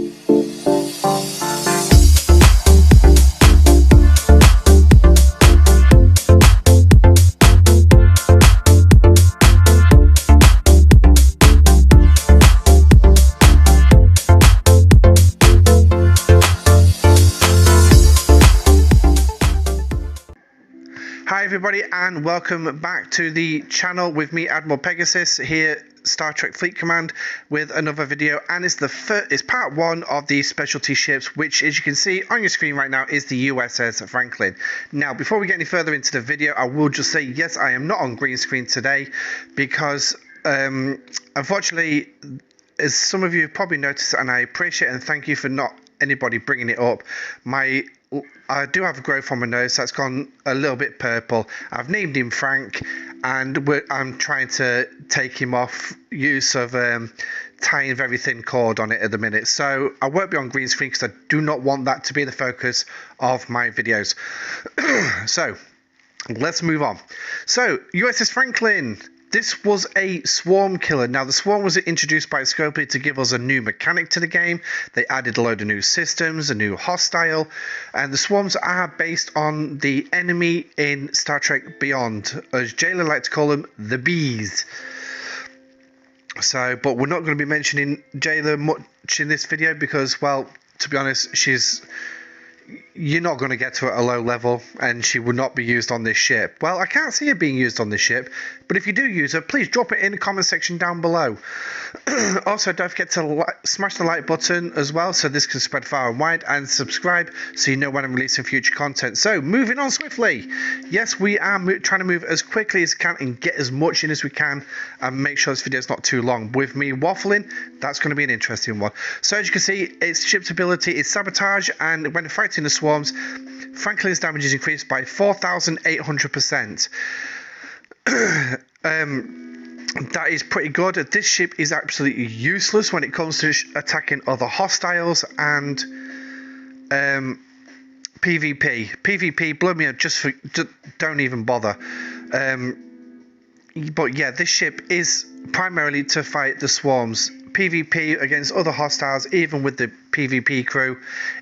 Hi everybody, and welcome back to the channel with me, Admiral Pegasus, here, Star Trek Fleet Command, with another video. And it's part one of the specialty ships, which, as you can see on your screen right now, is the USS Franklin. Now, before we get any further into the video, I will just say, yes, I am not on green screen today because unfortunately, as some of you have probably noticed, and I appreciate and thank you for not anybody bringing it up, I do have a growth on my nose that's gone a little bit purple. I've named him Frank, and I'm trying to take him off use of tying very thin cord on it at the minute. So I won't be on green screen because I do not want that to be the focus of my videos. So let's move on. So USS Franklin. This was a swarm killer. Now, the swarm was introduced by Scopely to give us a new mechanic to the game. They added a load of new systems, a new hostile, and the swarms are based on the enemy in Star Trek Beyond, as Jayla liked to call them, the bees. So, but we're not going to be mentioning Jayla much in this video because, well, to be honest, you're not going to get to her at a low level, and she would not be used on this ship. Well, I can't see her being used on this ship, but if you do use her, please drop it in the comment section down below. Also, don't forget to smash the like button as well, so this can spread far and wide, and subscribe so you know when I'm releasing future content. So, moving on swiftly. Yes, we are trying to move as quickly as we can and get as much in as we can, and make sure this video is not too long. With me waffling, that's going to be an interesting one. So, as you can see, its ship's ability is sabotage, and when fighting the swarms, Franklin's damage is increased by 4,800%. That is pretty good. This ship is absolutely useless when it comes to attacking other hostiles and PvP. PvP, blow me up, just don't even bother. But yeah, this ship is primarily to fight the swarms. PvP against other hostiles, even with the PvP crew,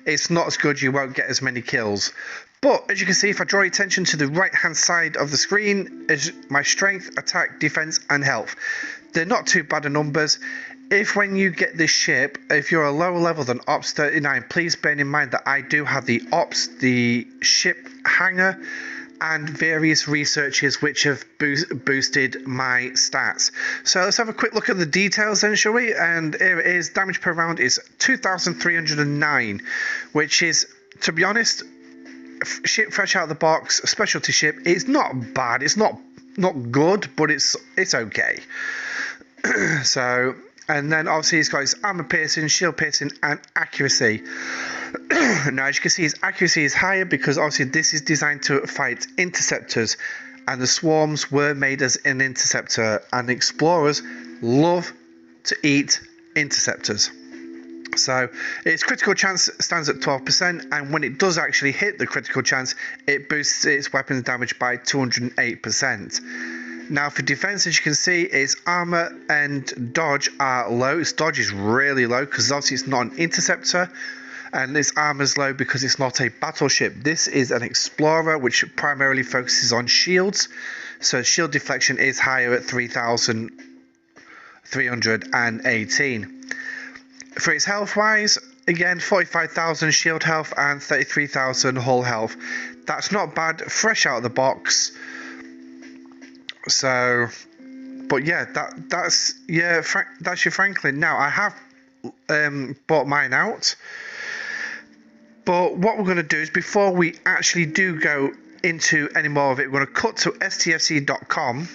it's not as good. You won't get as many kills. But as you can see, if I draw your attention to the right hand side of the screen, is my strength, attack, defense, and health. They're not too bad of numbers. If when you get this ship, if you're a lower level than Ops 39, please bear in mind that I do have the Ops, the ship hangar, and various researches which have boosted my stats. So let's have a quick look at the details then, shall we? And here it is. Damage per round is 2,309, which is, to be honest, ship fresh out of the box, specialty ship. It's not bad. It's not good, but it's okay. So, and then obviously he's got his armor piercing, shield piercing, and accuracy. Now, as you can see, his accuracy is higher because obviously this is designed to fight interceptors, and the swarms were made as an interceptor, and explorers love to eat interceptors. So its critical chance stands at 12%, and when it does actually hit the critical chance, it boosts its weapons damage by 208%. Now, for defense, as you can see, its armor and dodge are low. Its dodge is really low because obviously it's not an interceptor, and its armor is low because it's not a battleship. This is an explorer which primarily focuses on shields, so shield deflection is higher at 3,318. For its health wise, again, 45,000 shield health and 33,000 hull health. That's not bad, fresh out of the box. So, but yeah, that's your Franklin. Now, I have bought mine out, but what we're going to do is, before we actually do go into any more of it, we're going to cut to stfc.com,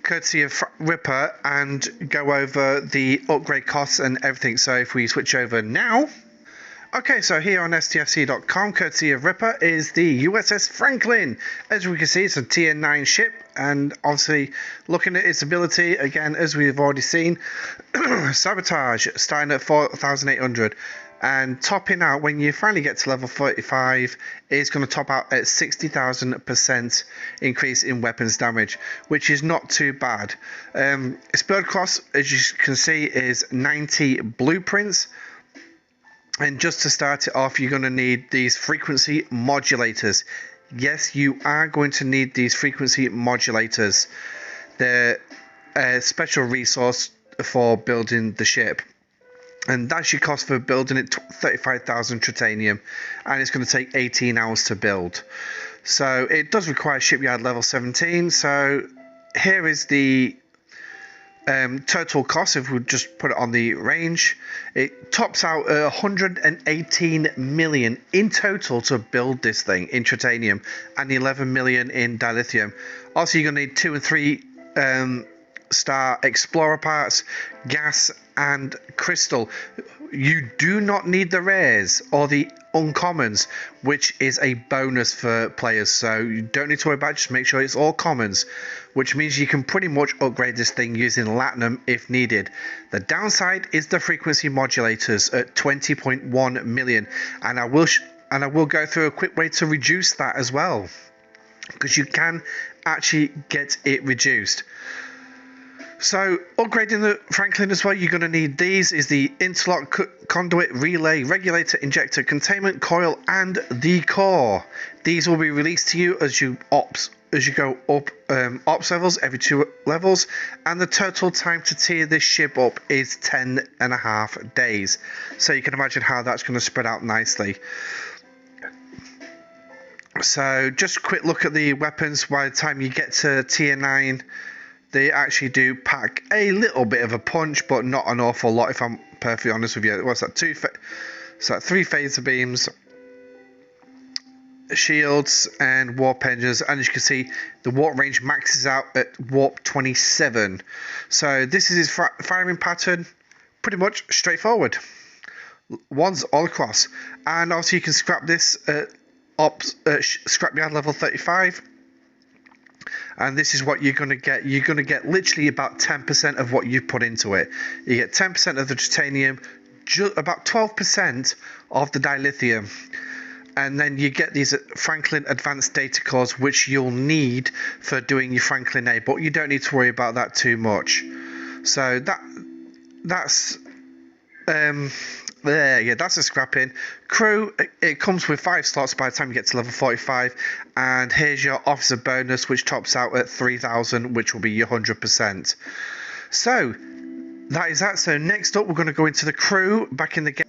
courtesy of Ripper, and go over the upgrade costs and everything. So if we switch over now. Okay, so here on stfc.com, courtesy of Ripper, is the USS Franklin. As we can see, it's a tier 9 ship, and obviously looking at its ability, again, as we've already seen, sabotage starting at 4,800. And topping out, when you finally get to level 35, is going to top out at 60,000% increase in weapons damage, which is not too bad. Its build cost, as you can see, is 90 blueprints. And just to start it off, you're going to need these frequency modulators. Yes, you are going to need these frequency modulators. They're a special resource for building the ship. And that's your cost for building it, 35,000 titanium, and it's going to take 18 hours to build. So it does require shipyard level 17. So here is the total cost. If we just put it on the range, it tops out 118 million in total to build this thing in titanium, and 11 million in dilithium. Also, you're going to need 2 and 3 star explorer parts, gas and crystal. You do not need the rares or the uncommons, which is a bonus for players, so you don't need to worry about it. Just make sure it's all commons, which means you can pretty much upgrade this thing using latinum if needed. The downside is the frequency modulators at 20.1 million, and I will go through a quick way to reduce that as well, because you can actually get it reduced. So upgrading the Franklin as well, you're going to need these, is the interlock conduit, relay, regulator, injector, containment coil, and the core. These will be released to you as you go up ops levels, every 2 levels, and the total time to tier this ship up is 10.5 days. So you can imagine how that's going to spread out nicely. So just a quick look at the weapons. By the time you get to tier 9, they actually do pack a little bit of a punch, but not an awful lot, if I'm perfectly honest with you. What's that? 3 phaser beams, shields, and warp engines. And as you can see, the warp range maxes out at warp 27. So this is his firing pattern. Pretty much straightforward. Ones all across. And also you can scrap this at scrapyard level 35. And this is what you're going to get. You're going to get literally about 10% of what you put into it. You get 10% of the titanium, about 12% of the dilithium. And then you get these Franklin advanced data cores, which you'll need for doing your Franklin A. But you don't need to worry about that too much. So that's that's a scrapping. Crew, it comes with 5 slots by the time you get to level 45, and here's your officer bonus, which tops out at 3,000, which will be your 100%. So that is that. So next up, we're going to go into the crew back in the game.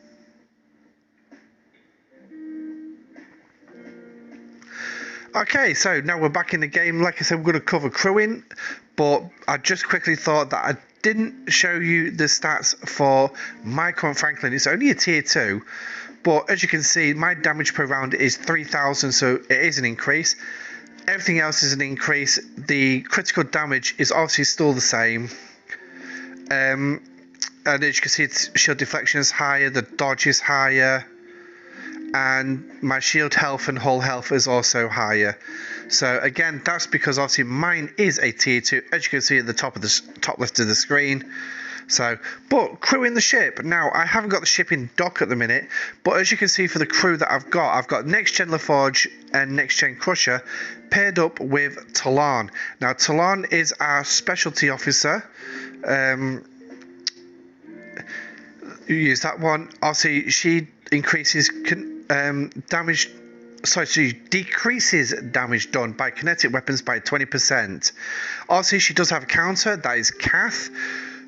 Okay, so now we're back in the game. Like I said, we're going to cover crewing, but I just quickly thought that I didn't show you the stats for my current Franklin. It's only a tier 2, but as you can see, my damage per round is 3,000, so it is an increase. Everything else is an increase. The critical damage is obviously still the same. And as you can see, its shield deflection is higher, the dodge is higher, and my shield health and hull health is also higher. So again, that's because obviously mine is a tier 2, as you can see at the top left of the screen. So, but crewing the ship. Now, I haven't got the ship in dock at the minute, but as you can see for the crew that I've got Next Gen LaForge and Next Gen Crusher paired up with Talon. Now, Talon is our specialty officer. You use that one. Obviously, she increases damage. Sorry, she decreases damage done by kinetic weapons by 20%. Obviously, she does have a counter. That is Kath.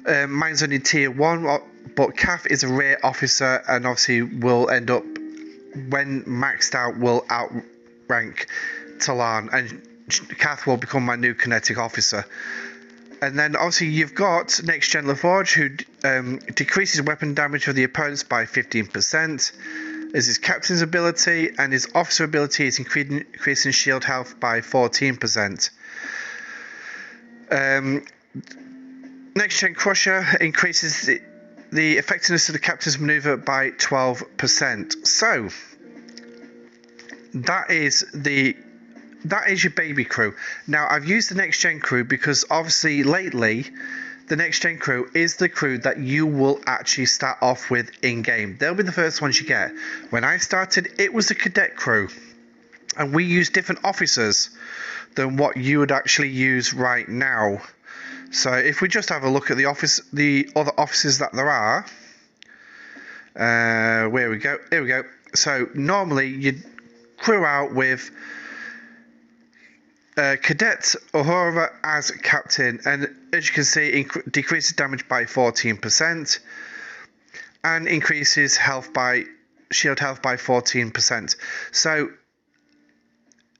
Mine's only tier 1, but Kath is a rare officer, and obviously will end up, when maxed out, will outrank Talon, and Kath will become my new kinetic officer. And then obviously you've got Next Gen LaForge, who decreases weapon damage of the opponents by 15%. Is his captain's ability, and his officer ability is increasing shield health by 14%. Next Gen Crusher increases the effectiveness of the captain's maneuver by 12%. So that is your baby crew. Now, I've used the Next Gen crew because obviously lately the next gen crew is the crew that you will actually start off with in game. They'll be the first ones you get. When I started, it was the cadet crew, and we use different officers than what you would actually use right now. So if we just have a look at the other officers that there are, where we go, here we go. So normally you'd crew out with Cadet Uhura as captain, and as you can see, decreases damage by 14% and increases shield health by 14%. So,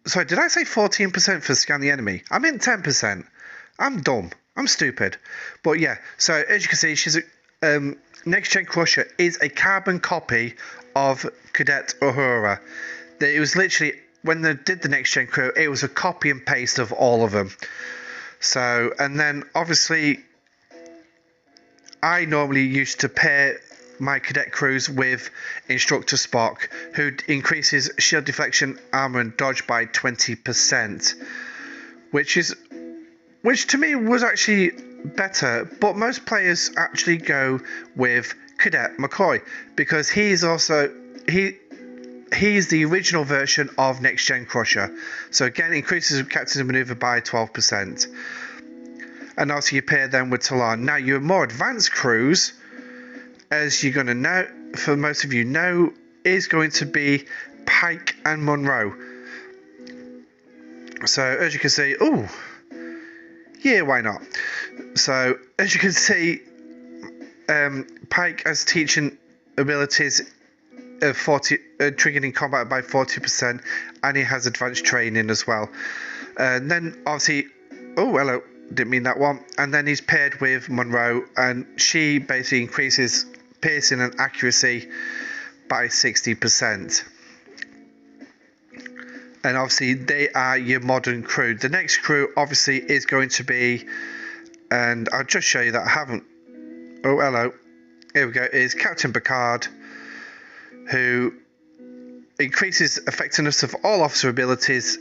sorry, did I say 14% for scan the enemy? I meant 10%. I'm dumb. I'm stupid. But yeah, so as you can see, she's a Next Gen Crusher is a carbon copy of Cadet Uhura. It was literally, when they did the Next Gen crew, it was a copy and paste of all of them. So, and then obviously, I normally used to pair my cadet crews with Instructor Spock, who increases shield deflection, armor, and dodge by 20%, which to me was actually better. But most players actually go with Cadet McCoy because he's the original version of Next Gen Crusher. So again, increases captain's maneuver by 12%. And also you pair them with Talon. Now your more advanced crews, as you're going to know, for most of you know, is going to be Pike and Monroe. So as you can see, oh, yeah, why not? So as you can see, Pike has teaching abilities of 40, triggered in combat by 40%, and he has advanced training as well. And then obviously, oh hello, didn't mean that one. And then he's paired with Monroe, and she basically increases piercing and accuracy by 60%. And obviously they are your modern crew. The next crew obviously is going to be, and I'll just show you that I haven't, oh hello, here we go, is Captain Picard, who increases effectiveness of all officer abilities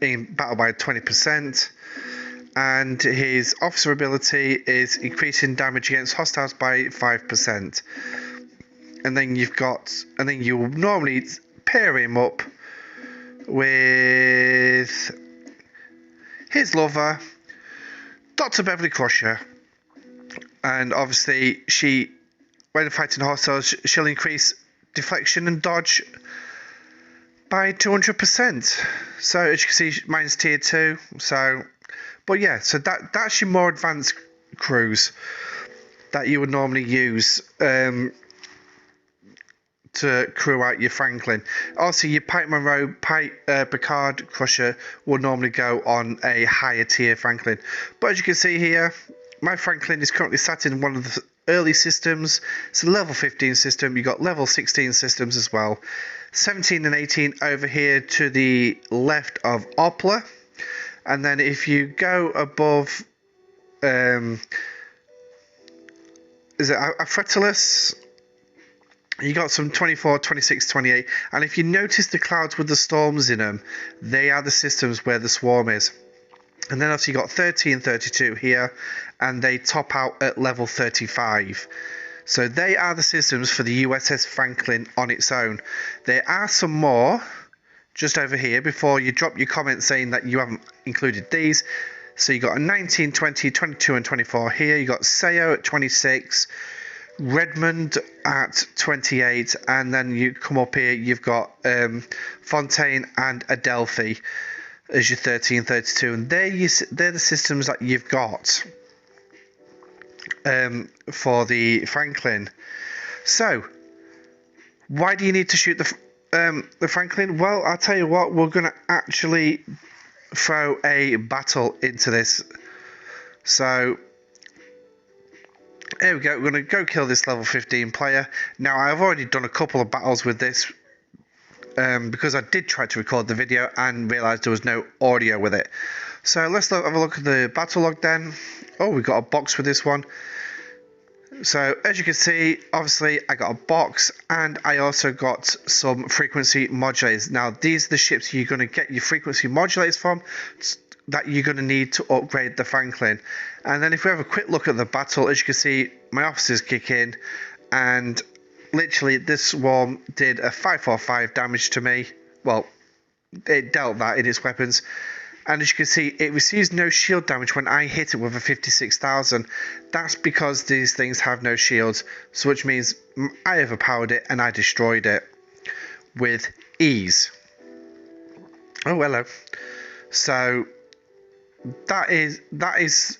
in battle by 20%, and his officer ability is increasing damage against hostiles by 5%. And then you will normally pair him up with his lover, Dr. Beverly Crusher, and obviously when fighting hostiles, she'll increase deflection and dodge by 200%. So as you can see, mine's tier 2. So, but yeah, so that's your more advanced crews that you would normally use to crew out your Franklin. Also, your Pike Monroe, Picard Crusher will normally go on a higher tier Franklin. But as you can see here, my Franklin is currently sat in one of the early systems. It's a level 15 system. You've got level 16 systems as well. 17 and 18 over here to the left of Opla. And then if you go above, is it Afretilus? You got some 24, 26, 28. And if you notice the clouds with the storms in them, they are the systems where the swarm is. And then obviously you got 30 and 32 here, and they top out at level 35. So they are the systems for the USS Franklin on its own. There are some more just over here before you drop your comment saying that you haven't included these. So you got a 19, 20, 22 and 24 here. You got Sayo at 26, Redmond at 28, and then you come up here, you've got Fontaine and Adelphi as your 30 and 32, and they're the systems that you've got for the Franklin. So why do you need to shoot the Franklin? Well, I'll tell you what, we're going to actually throw a battle into this. So here we go, we're going to go kill this level 15 player. Now I've already done a couple of battles with this because I did try to record the video and realised there was no audio with it. So let's have a look at the battle log then. Oh, we got a box with this one. So as you can see, obviously I got a box and I also got some frequency modulators. Now these are the ships you're going to get your frequency modulators from, that you're going to need to upgrade the Franklin. And then if we have a quick look at the battle, as you can see, my officers kick in, and literally this swarm did a 545 damage to me. Well, it dealt that in its weapons. And as you can see, it receives no shield damage when I hit it with a 56,000. That's because these things have no shields, so which means I overpowered it and I destroyed it with ease. Oh, hello. So that is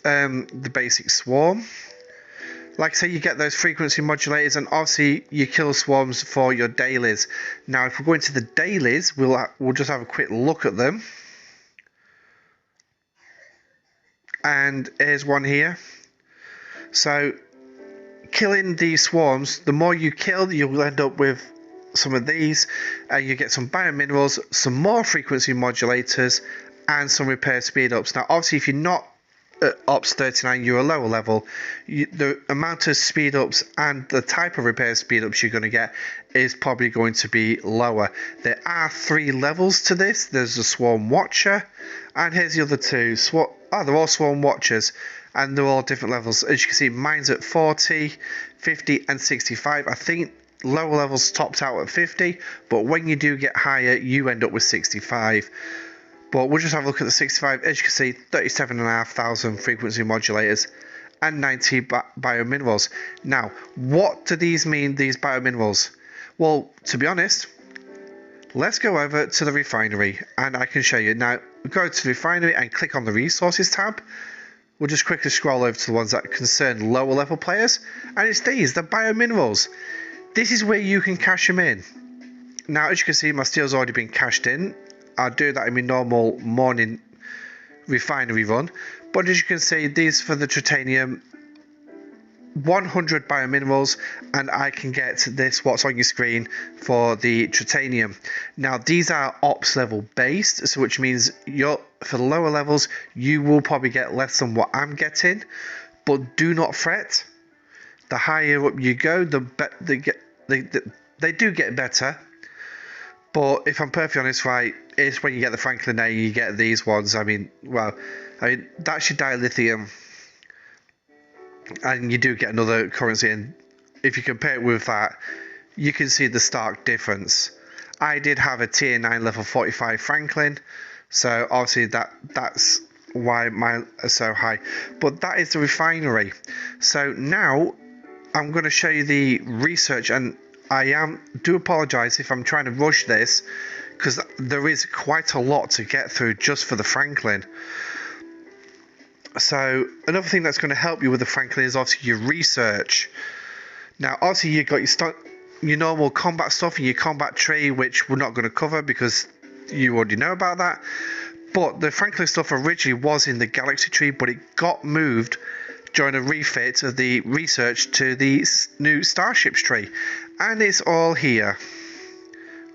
the basic swarm. Like I say, you get those frequency modulators, and obviously you kill swarms for your dailies. Now, if we go into the dailies, we'll just have a quick look at them. And here's one here. So, killing these swarms, the more you kill, you'll end up with some of these, and you get some biominerals, some more frequency modulators, and some repair speed ups. Now, obviously, if you're not at Ops 39, you're a lower level, the amount of speed ups and the type of repair speed ups you're going to get is probably going to be lower. There are 3 levels to this. There's a Swarm Watcher, and here's the other 2. They're all Swarm Watchers, and they're all different levels. As you can see, mine's at 40, 50, and 65. I think lower levels topped out at 50, but when you do get higher, you end up with 65. But we'll just have a look at the 65. As you can see, 37,500 frequency modulators and 90 biominerals. Now, what do these mean, these biominerals? Well, to be honest, let's go over to the refinery and I can show you. Now, go to the refinery and click on the resources tab. We'll just quickly scroll over to the ones that concern lower level players. And it's these, the biominerals. This is where you can cash them in. Now, as you can see, my steel's already been cashed in. I'll do that in my normal morning refinery run. But as you can see, these for the titanium, 100 biominerals, and I can get this, what's on your screen, for the titanium. Now, these are ops level based, so which means for the lower levels, you will probably get less than what I'm getting. But do not fret. The higher up you go, they do get better. But if I'm perfectly honest, right, it's when you get the Franklin A, you get these ones. I mean, that's your dilithium. And you do get another currency. And if you compare it with that, you can see the stark difference. I did have a tier 9 level 45 Franklin. So obviously that's why mine are so high. But that is the refinery. So now I'm going to show you the research, and do apologise if I'm trying to rush this, because there is quite a lot to get through just for the Franklin. So another thing that's going to help you with the Franklin is obviously your research. Now, obviously you've got your normal combat stuff and your combat tree, which we're not going to cover because you already know about that. But the Franklin stuff originally was in the Galaxy tree, but it got moved during a refit of the research to the new Starships tree. And it's all here.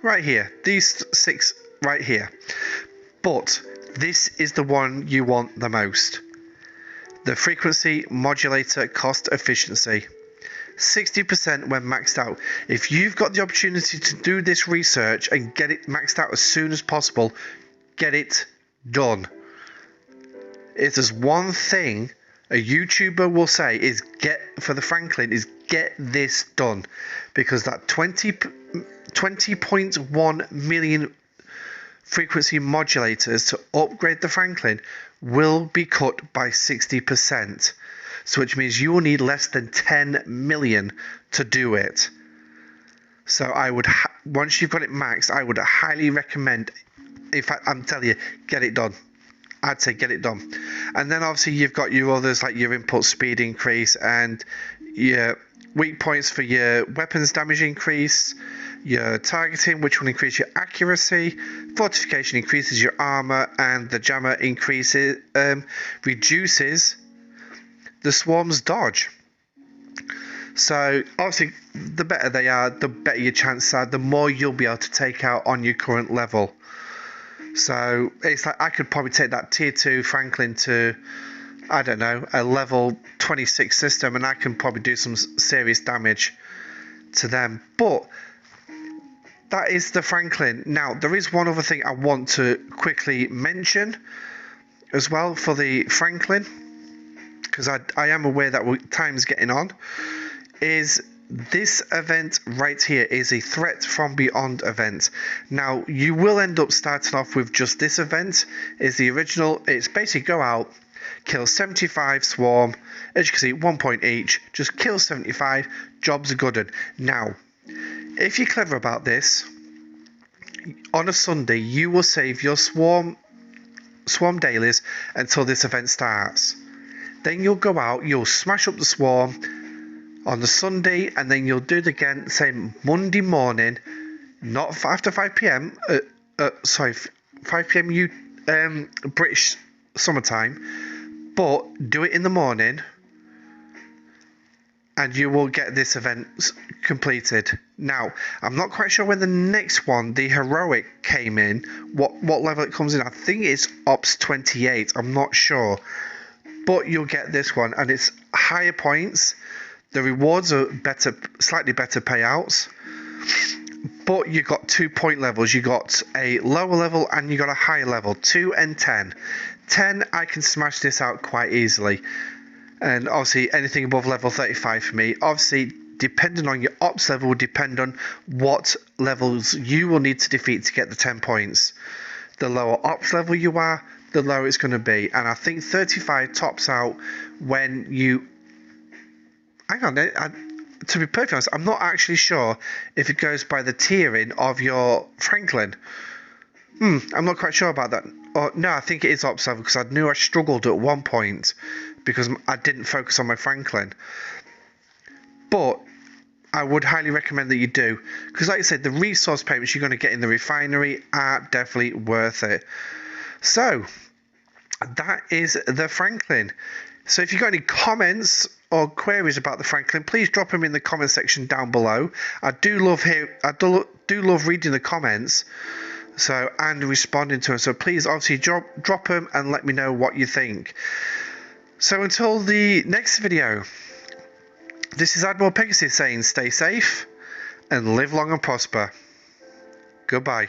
Right here. These 6 right here. But this is the one you want the most. The frequency modulator cost efficiency. 60% when maxed out. If you've got the opportunity to do this research and get it maxed out as soon as possible, get it done. If there's one thing a YouTuber will say is for the Franklin is get this done, because that 20.1 million frequency modulators to upgrade the Franklin will be cut by 60%. So which means you will need less than 10 million to do it. So I would, once you've got it maxed, I would highly recommend, I'm telling you, get it done. I'd say get it done. And then obviously you've got your others, like your input speed increase and your weak points for your weapons damage increase, your targeting, which will increase your accuracy, fortification increases your armor, and the jammer reduces the swarm's dodge. So obviously the better they are, the better your chances are, the more you'll be able to take out on your current level. So it's like I could probably take that tier 2 Franklin to, I don't know, a level 26 system, and I can probably do some serious damage to them. But that is the Franklin. Now, there is one other thing I want to quickly mention as well for the Franklin. because I am aware that time's getting on, is this event right here is a Threat from Beyond event. Now, you will end up starting off with just this event. Is the original. It's basically go out, kill 75 swarm. As you can see, 1 point each. Just kill 75. Jobs are good. Now, if you're clever about this, on a Sunday, you will save your swarm dailies until this event starts. Then you'll go out, you'll smash up the swarm on the Sunday, and then you'll do it again, same Monday morning, not after 5 p.m. 5 p.m. British summertime, but do it in the morning, and you will get this event completed. Now, I'm not quite sure when the next one, the heroic, came in, what level it comes in. I think it's Ops 28. I'm not sure, but you'll get this one, and it's higher points. The rewards are better, slightly better payouts, but you got 2 point levels. You got a lower level and you got a higher level, 2 and 10. 10, I can smash this out quite easily. And obviously anything above level 35 for me. Obviously, depending on your ops level, will depend on what levels you will need to defeat to get the 10 points. The lower ops level you are, the lower it's going to be. And I think 35 tops out when you... Hang on, to be perfectly honest, I'm not actually sure if it goes by the tiering of your Franklin. I'm not quite sure about that. No, I think it is ops level, because I knew I struggled at one point because I didn't focus on my Franklin. But I would highly recommend that you do, because like I said, the resource payments you're going to get in the refinery are definitely worth it. So that is the Franklin. So if you've got any comments or queries about the Franklin, please drop them in the comment section down below. I do love reading the comments, and responding to them. So please, obviously, drop them and let me know what you think. So until the next video, this is Admiral Pegasus saying, stay safe and live long and prosper. Goodbye.